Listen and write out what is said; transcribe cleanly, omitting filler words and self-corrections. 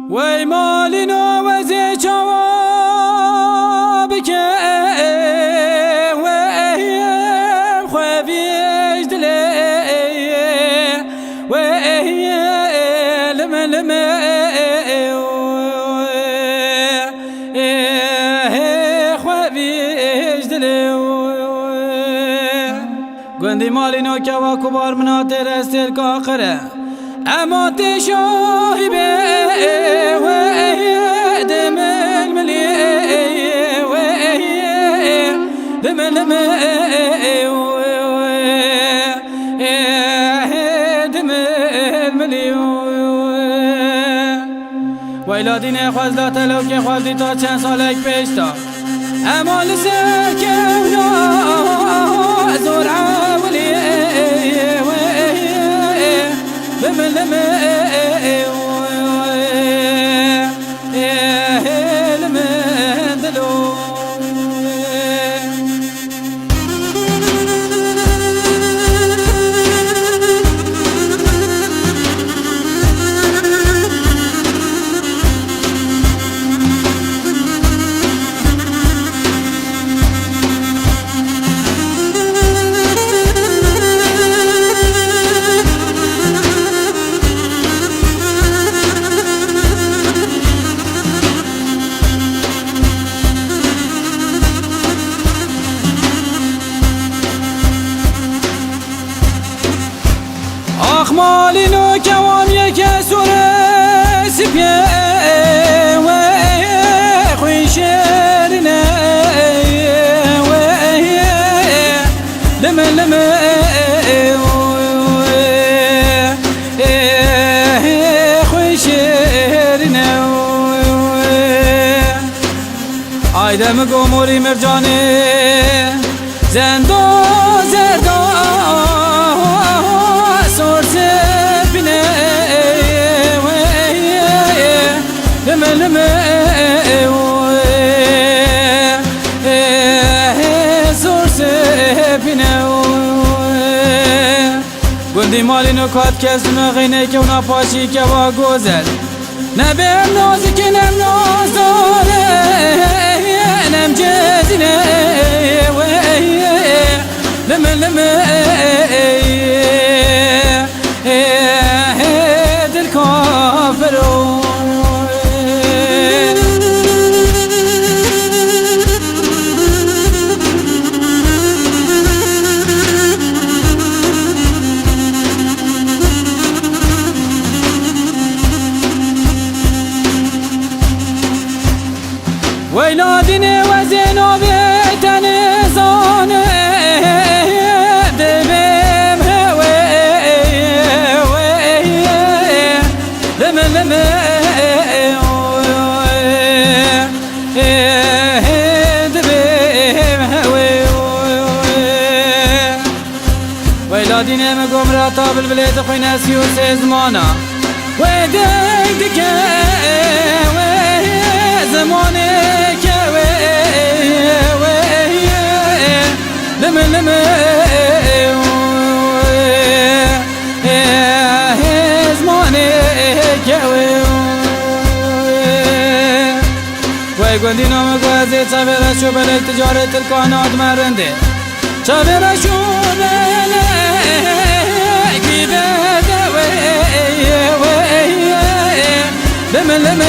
وی مالینو وزی جواب که وی خوابیش دلی وی لمه خوابیش دلی گندی مالینو که و کبار مناطر استر کاخره اما تشاهی به دم الملي دم الملي ویلادین خوازدات لو که خوازدی تا چند سالک پیش تا اما لسر که اونا زور عولی مالینو کوام یک سوره سپیه و خویشرنه و لمه خویشرنه آیدم گموری مرجانه زندو زردو گندی مالینو کات کسونه غینه که اونا پاشی که با گوزل نبیم نازی که نم ناز داره نم جزینه لمه دل کافرو ویلادین وزینو بیتن زانه دبیم ویلادین مگم را تا بالبلد خوی نسیو سزمانا ویدی که زمانه که لمه زمانه که وی گندی نام گوزه چاویره شو بله تجارت الکانات مرنده چاویره شو بله گیبه دوه لمه